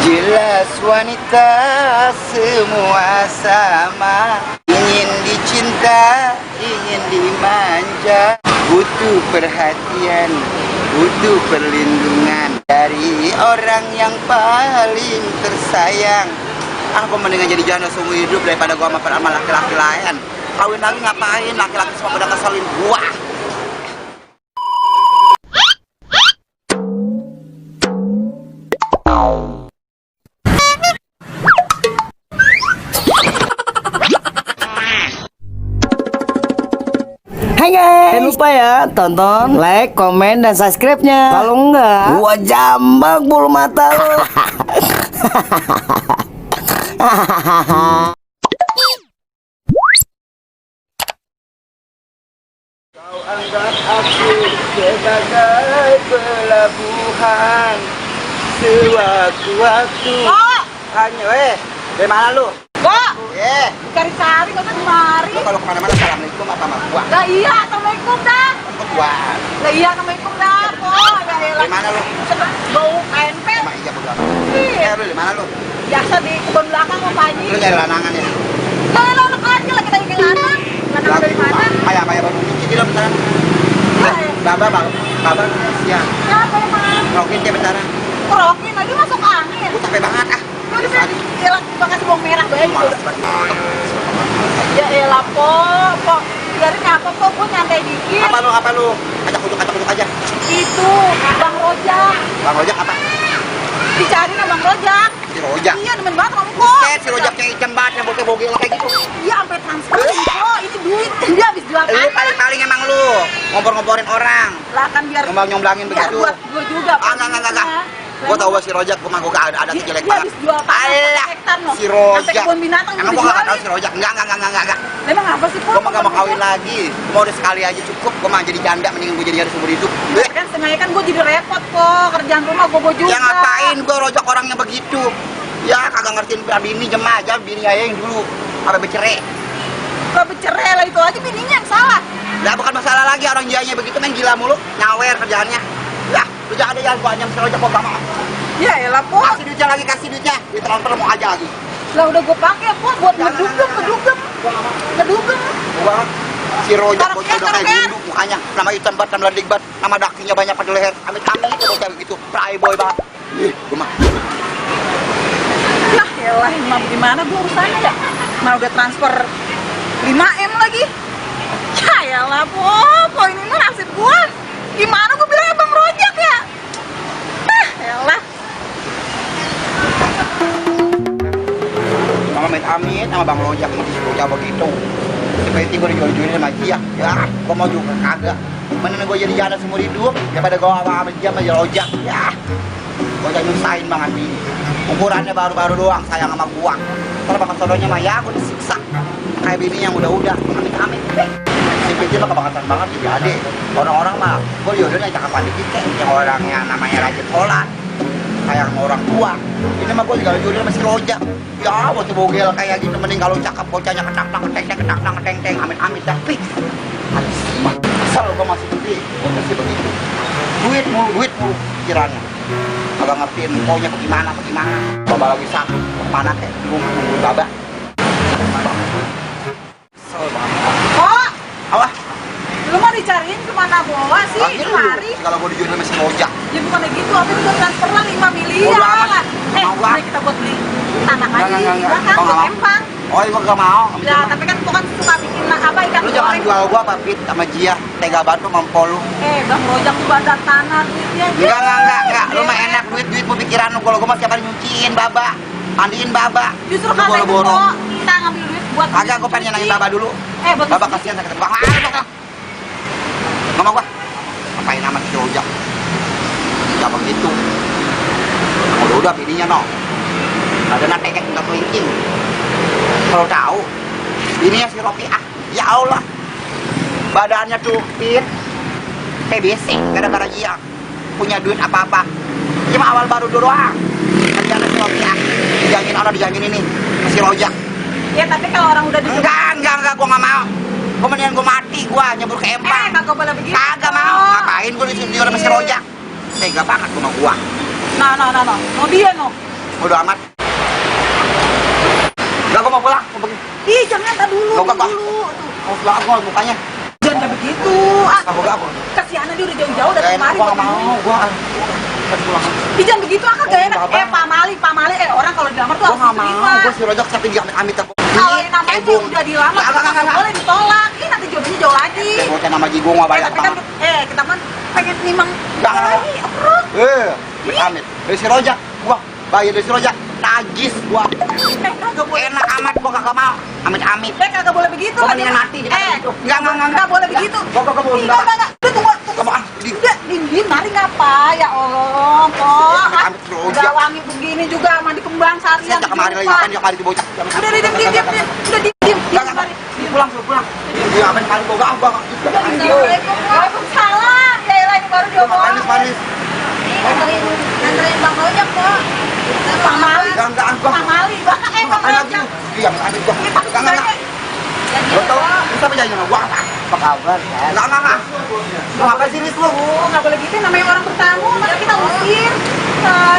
Jelas wanita semua sama, ingin dicinta, ingin dimanja, butuh perhatian, butuh perlindungan dari orang yang paling tersayang. Aku mendingan jadi janda seumur hidup daripada gua sama laki-laki lain. Kawin lagi ngapain? Laki-laki semua pada ngeselin gua. Hai guys, jangan lupa ya tonton, like, komen, dan subscribe-nya. Kalau enggak, gua jambak bulu mata lo. Kau anggap aku sebagai pelabuhan sewaktu-waktu. Hanya, dari mana lu? Cari-cari kok dimari. Lu kalau kemana-mana assalamualaikum apa sama gua? Lah iya, assalamualaikum dah. Gua. Lah iya, assalamualaikum dah. Dari mana lu? Bau KNP. Emang iya betul. Iya. Lu di mana lu? Biasa di kebun belakang sama Pak Haji. Lu nyari lanangan ya? Lah lo anak aja lagi tanya ke lanang. Lanang dari mana? Kayak baru cuci dulu bentaran. Baba, siang. Siapa emang? Rokin dia bentaran. Kerokin lagi masuk angin. Gua capek banget ah. Lu di sini hilang bekas bawang merah baik. Ya elah, Po. Biarin apa, Po? Gua nyantai dikit. Apa lu? Ajak uduk aja. Itu, Bang Rojak. Bang Rojak apa? Dicari sama Bang Rojak. Si Rojak. Iya, demen banget kamu kok. Si Rojak kayak ikan banget yang bogel-bogel kayak gitu. Iya, sampai transfer kok. Itu duit dia habis jual Lu tanah. paling emang lu ngompor-ngomporin orang. Lah kan biar Nyomblangin biar begitu. buat gua juga. Enggak. Gua tahu si Rojak, gua ada si jelek Dia banget. habis jual tanah Alah, hektar no. si Rojak. Sampai kebun binatang Emang gua enggak tahu si Rojak. Enggak. Emang apa sih, Po? Gua mah enggak mau kawin lagi. Gua mau udah sekali aja cukup. Gua mah jadi janda mendingan gua jadi harus seumur hidup. Kan setengahnya kan gua jadi repot, Po. Kerjaan rumah gua juga. Ya ngapain gua Rojak orangnya begitu? Ya kagak ngertiin bini jema aja, bini aja yang dulu sampai bercerai. Gua bercerai lah, itu aja bininya yang salah. Lah bukan masalah lagi orang dianya begitu main gila mulu, nyawer kerjaannya. Lah, lu jangan ada yang gua anyam si Rojak gua enggak mau. Ya elah, Po. Kasih duitnya, ditransfer mau aja lagi. Lah udah gua pakai, Po, buat ngedugem. Gua si Rojak Taruh bocah udah taruh kayak gundu mukanya, nama hitam banget, nama ledik banget, nama dakinya banyak pada leher. Amit-amit itu bocah begitu, playboy banget. Gua mah. Lah elah, gimana gua urusannya ya? Nah udah transfer 5M lagi. Ya elah, Po, ini mah nasib gua. Gimana gua bilang Bang Rojak ya? Elah. Mama amit-amit sama Bang Rojak sama si Rojak begitu. Seperti gua dijual-jualin sama dia. Ya, gua mau juga kagak. Mending gua jadi janda seumur hidup daripada gua sama dia sama Rojak. Ya. Gua jadi nyusahin banget ini. Ukurannya baru-baru doang sayang sama gua. Kalau bakal sodonya mah ya gua disiksa. Kayak bini yang udah-udah amit-amit. Si Piti mah kebangetan banget jadi. Orang-orang mah gua jodohnya cakapan dikit kayak yang orangnya namanya rajin sholat. Kayak sama orang tua. Ini mah gua juga jodoh sama si Rojak. Ya bocah bogel kayak gitu mending kalau cakep bocahnya ketang-tang keteng-teng amit-amit dah fix. Asal gua masih gede, gua masih begitu. Duit mulu pikirannya. Kagak ngertiin maunya bagaimana. Baba lagi sakit, kemana kayak bingung nungguin baba. Kesel banget. Oh, Apa? lu mau dicariin kemana bawa sih? Mari. Kalau gua dijual sama si Rojak. Ya bukan gitu, tapi udah transfer lah 5 miliar. Bodo amat. Mau gua. Mari kita buat beli tanah lagi. Enggak. Belakang, Mau nggak mau? empang. Oh, gua gak mau. Ya, tapi kan gua kan suka bikin apa ikan Lu jangan goreng. jual gua apa Pit sama Jia. Tega banget lu mampol lu. Bang Rojak tuh bandar tanah duitnya. Enggak. Lu mah enak duit mu pikiran lu. Kalau gua mah siapa nyuciin baba, mandiin baba. Justru Lu kalau boro-boro. kita ngambil duit buat Agak gua pengen nyenangin baba dulu. buat Baba kasihan sakit bang. Nggak mau gua. Ngapain sama si Rojak? Gak begitu. Udah bininya no. Ada nateknya tinggal kelingking. Kalau tahu, bininya si Ropi ya Allah. Badannya tuh fit. TBC gara-gara dia punya duit apa-apa. Cuma awal baru doang. Kerjaan si Ropi dijangin ini si Rojak. Ya tapi kalau orang udah di Enggak, gua nggak mau. Gua mendingan gua mati, gua nyebur ke empang. kagak boleh begitu. Kagak mau. Ngapain gua di sini sama si Rojak? Tega banget sama gua. No. Mau dia no. Bodo amat. Udah, gua mau pulang. Mau pergi. Ih, jangan, tak dulu. Gak, gak. Dulu. Mau pulang aku mau mukanya. Jangan begitu. Ah, Aku gak, aku. kasihanan dia udah jauh-jauh dari Gak enak, kemari. gua buat gak mau. ini. Gua pulang. Ih, jangan begitu, ah, gak enak. Abang. Pak Mali, orang kalau dilamar tuh Gua harus gak mau. diterima. Gua si Rojak sampai amit-amit aku. Kalau yang namanya tuh Ebung. udah dilamar, Gak, gak, nggak gak. boleh ditolak. Ih, nanti jodohnya jauh lagi. Bocah nama Jigung gak banyak Tapi kan, banget. kita kan pengen nimang Gak, gak, gak. lagi, aprot. Amit. Dari si Rojak. Gua bayar dari si Rojak. Najis gua. Kagak boleh. Enak amat gua kagak mau. Amit-amit. Kagak boleh begitu. Gua lah, mendingan dia. mati di kata itu. Enggak boleh begitu. Gua mau Ih, enggak. Udah tunggu. Kamu ah, di Udah, Din, mari ngapa? Ya Allah, kok. Amit Rojak. Udah wangi begini juga mandi kembang Saya seharian. tak kemari lagi, lupa. ngapain dia kemari di bocah. Udah, diam. Udah, diam. Mari. Pulang. Dia ngapain kemari gua gak. Assalamualaikum. Waalaikumsalam. Ya elah, ini baru diomong. Manis. Nganterin Bang Ojek, kok. Bang Mali. Enggak, Bang Mali. Bang Ojek. Iya, ada gua. Ini takut Enggak. banyak. Lo tau, bisa berjanji sama gua apa? Apa kabar, Jas? Enggak. Lu ngapain sih, Ris, lu? Oh, nggak boleh gitu, namanya orang bertamu, masa kita usir.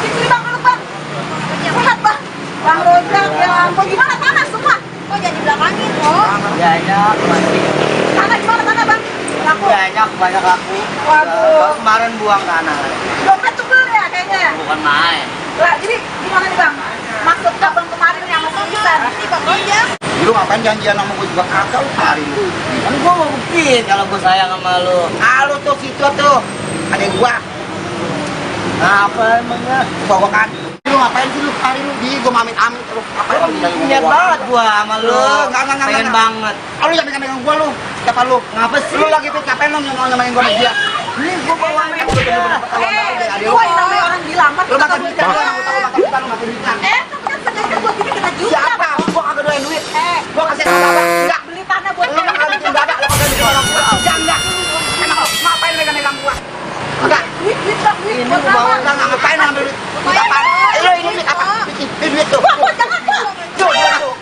Sini Bang, dulu Bang. Sehat Bang. Bang Rojak, ya ampun, gimana tanah semua? Kok jadi belakangin, kok? Banyak, masih Tanah gimana tanah Bang? Laku. banyak aku. Waduh. Kemarin buang tanah. Dompet cukup ya kayaknya. Bukan main. Lah, jadi gimana nih Bang? Maksud abang kemarin yang masih bisa nanti Bang Rojak. Lu ngapain janjian sama gua juga kagak lu kemarin lu. Kan gua mau buktiin kalau gua sayang sama lu. Ah, lu tuh situ tuh. Ada gua. Apa emangnya? Bawa kan. Lu ngapain sih lu kemarin lu? Di gua amit-amit lu. Ngapain lu janjian Niat gua? banget gua sama lu. Enggak. Pengen banget. Ah, lu jangan megang gua lu. Siapa lu? Ngapa sih? Lu lagi fit ngapain lu nyamain gua sama dia? Ini gua bawa Gua yang namanya orang dilamar. Lu kita makan nggak duit kan? boleh Lu makan duit kan? Lu makan duit kan? tapi kan sengaja buat ini kena juga. Siapa? Gua kagak doain duit. Gua kasih sama bapak. Enggak. Beli tanah buat Lu bakal bikin badak, lu bakal bikin orang gua. Jangan. Emang lu ngapain megang-megang gua? Enggak. duit Bang, duit. Ini Buat gua bawa apa? Enggak ngapain lu ambil duit? Duit apaan? Lu ini duit apa? Ini duit tuh. Bang, jangan Bang.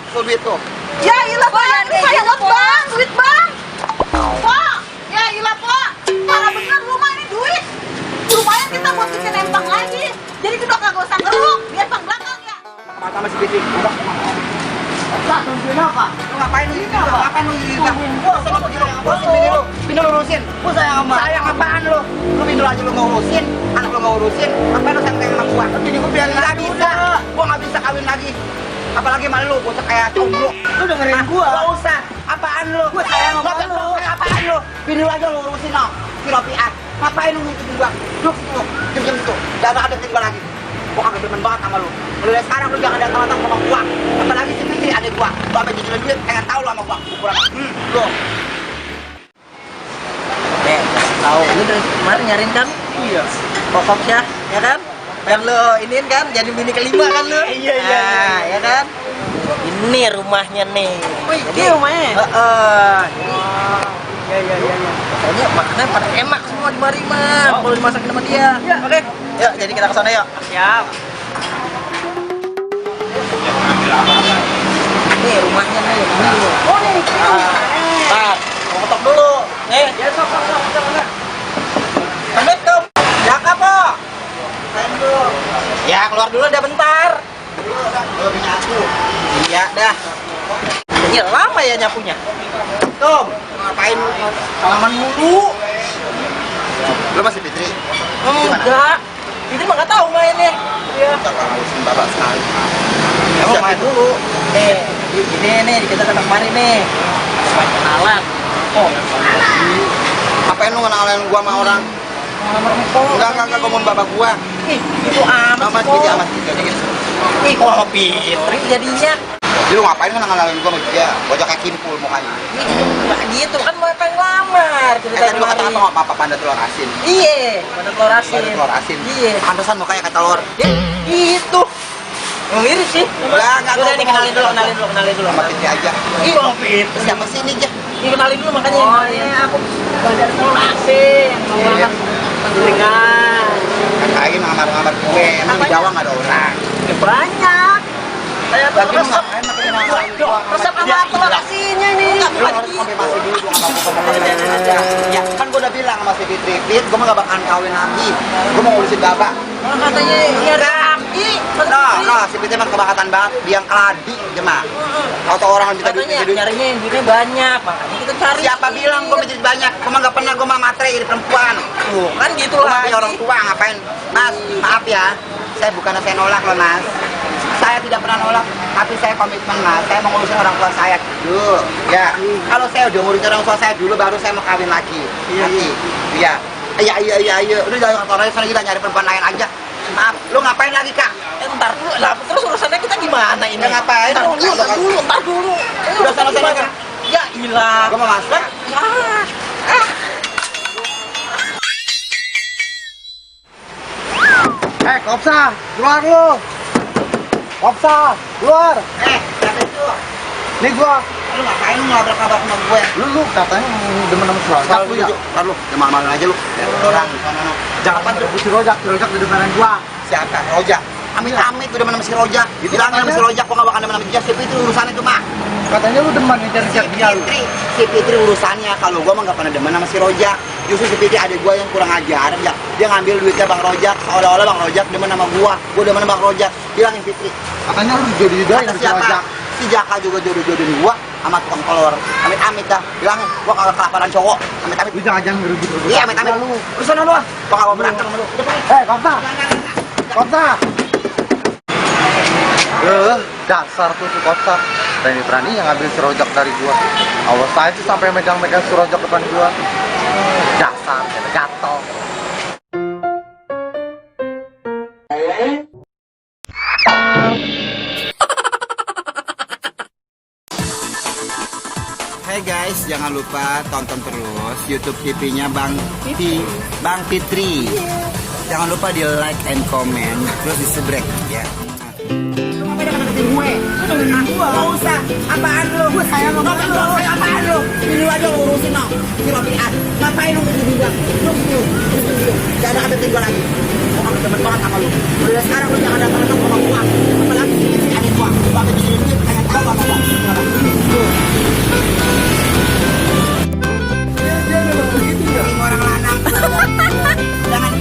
Tuh duit tuh. Ya ilah Bang, ini saya buat Bang, duit Bang. Pak, ya ilah Pak. Parah bener rumah ini duit. Lumayan kita buat bikin empang lagi. Jadi kita kagak usah ngeruk, biar Bang belakang ya. Mata masih bising. Udah. Lah, tungguin apa? Lu ngapain lu ini? Ngapain lu ini? Gua sama begini lu. Urusin bini lu. Bini lu urusin. Gua sayang sama Sayang apaan lu? Lu bini lu aja lu nggak urusin, anak lu nggak urusin. Ngapain lu sayang sama gua? Bini gua biarin nggak bisa. Gua nggak bisa kawin lagi. Apalagi sama lu, bocah kayak combro. lu dengerin gua. Gak usah. Apaan lu? Gua sayang sama Gua lu. Apaan lu? Bini lu aja lu urusin no. Si Ropiat. Ngapain lu ngikutin gua? Duduk situ. Diam situ. Jangan ada gua lagi. Gua kagak demen banget sama lu. Mulai sekarang lu jangan datang-datang sama gua. Apalagi si Fitri adek gua. Lu sampai cicilan duit, pengen tahu lu sama gua. Ukuran. Lu. Tahu. Lu dari kemarin nyariin kan? Iya. Pokok ya kan? Pengen lu iniin kan? Jadi bini kelima kan lu? Iya. Nah, ya kan? Ini rumahnya nih. Wih, Jadi, ini rumahnya? Heeh. Iya. Pokoknya makannya pada enak semua di mari mah. Kalau dimasakin sama dia. Oke. Yuk, jadi kita ke sana yuk. Siap. Nih rumahnya nih. Ini dulu. Oh nih, Ntar, mau ketok dulu. Nih. Ya, sok. Assalamualaikum. Ya, Kapo. Ya, keluar dulu dah bentar. Lu bini aku. Iya, dah. Iya, lama ya nyapunya. Tom, ngapain lu? Salaman mulu. Lu masih Fitri? Gimana? Enggak. Ini mah nggak tahu mainnya. Iya. Kita urusin bapak sekali. Emang main dulu. Ini nih kita datang kemari nih. Main kenalan. Oh. Ngapain lu ngenalin gua sama orang? Nomor empok. Enggak, gua mau bapak gua. Ih, itu amat. Sama kok. Fitri, sama Fitri. Ih, kok Fitri jadinya. Jadi lu ngapain kan ngenalin gua sama dia? Wajah kayak kimpul mukanya. Nggak gitu kan mereka yang lamar. Cerita Tadi lu kata apa nggak apa-apa pandai telur asin? Iya, pada telur asin. Pandai telur asin. Iya. Pantesan mukanya kayak telur. Ya, itu. Yang mirip sih. Nggak, Udah nih gua kenalin dulu. Sama Fitri aja. Ih, Bang Fitri. Siapa sih ini aja? Ini kenalin dulu makanya. Oh, ini aku belajar telur asin. Iya. Dengan Katain ngamar-ngamar gue. Emang di Jawa nggak ada orang. banyak. Saya tuh Lagi lu resep. ngapain pakai ngamar? Resep sama telur asinnya nih. Lu harus konfirmasi dulu gua nggak mau ngomong aja. Ya kan gua udah bilang sama si Fitri, Fit, gua mah nggak bakalan kawin lagi. Gua mau ngurusin bapak. Orang katanya ya Raki. Nah, si Piti mah kebakatan banget, biang keladi dia mah. Atau orang minta Katanya duit. nyarinya yang duitnya banyak, makanya kita cari. Siapa bilang gue minta duit banyak? Gue mah gak pernah, gue mah matre jadi perempuan. Tuh, kan gitu Gue lah. punya orang tua ngapain? Mas, maaf ya, saya bukannya saya nolak loh mas. Saya tidak pernah nolak, tapi saya komitmen mas. Saya mau ngurusin orang tua saya dulu. Ya, kalau saya udah ngurusin orang tua saya dulu, baru saya mau kawin lagi. Iya. Iya. Udah jangan orang sana kita nyari perempuan lain aja. Maaf, lu ngapain lagi kak? Ntar dulu lah, terus urusannya kita gimana ini? Ya, ngapain? Ntar dulu. Udah sana kan? Ya ilah. Gue mau masuk. Kopsa, keluar lu. Kopsa, keluar. Siapa itu? Nih gua. Lu ngapain lu ngabrak-ngabrak sama gue? Lu katanya demen sama si Rojak lu ya? Ntar lu, jangan malu aja lu. Orang di sana. Jangan apa si Rojak di depanan gua. Siapa? Rojak. Amit-amit udah demen sama si Rojak. Bilangin sama si Rojak, gua gak bakal demen sama dia. Si Fitri urusannya tuh mah. Katanya lu demen ngejar-ngejar dia lu. Si Fitri urusannya. Kalau gua mah gak pernah demen sama si Rojak. Justru si Fitri ada gua yang kurang ajar ya. Dia ngambil duitnya Bang Rojak. Seolah-olah Bang Rojak demen sama gua. Gua demen sama Bang Rojak. Bilangin Fitri. Katanya lu jodoh-jodohin Kata sama si Rojak. siapa? Si Jaka juga jodoh-jodohin gua sama tukang kolor. Amit-amit dah. Bilangin gua kagak kelaparan cowok. Amit-amit. Lu jangan ngerebut-rebut. Iya, amit-amit lu. Lu sana lu. Gua gak mau berantem sama lu. Udah pergi. Kopsa. Kopsa. Dasar tuh si Kopsa. Berani yang ngambil si Rojak dari gua. Awas aja sampai megang-megang si Rojak depan gua. Dasar, gatel. Hai guys, jangan lupa tonton terus YouTube TV-nya Bang Fitri. Jangan lupa di like and comment, terus di subscribe ya. Lu ngapain deketin gue? Gak usah, apaan lu? Gue sayang sama lu. Apaan lu? Ini aja lu urusin no. Si Robian, ngapain lu gitu juga? Lu. Gak ada deketin gue lagi. Gue gak demen banget sama lu. Mulai sekarang lu jangan datang-datang sama gue. Apalagi si adik gue. Gue ambil duit, kayak tahu apa-apa. Orang lanang jangan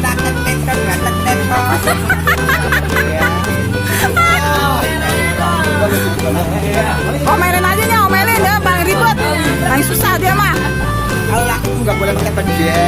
Omelin aja nih, omelin ya, bang ribut. Yang susah dia mah. kalau laki tuh nggak boleh pakai peda.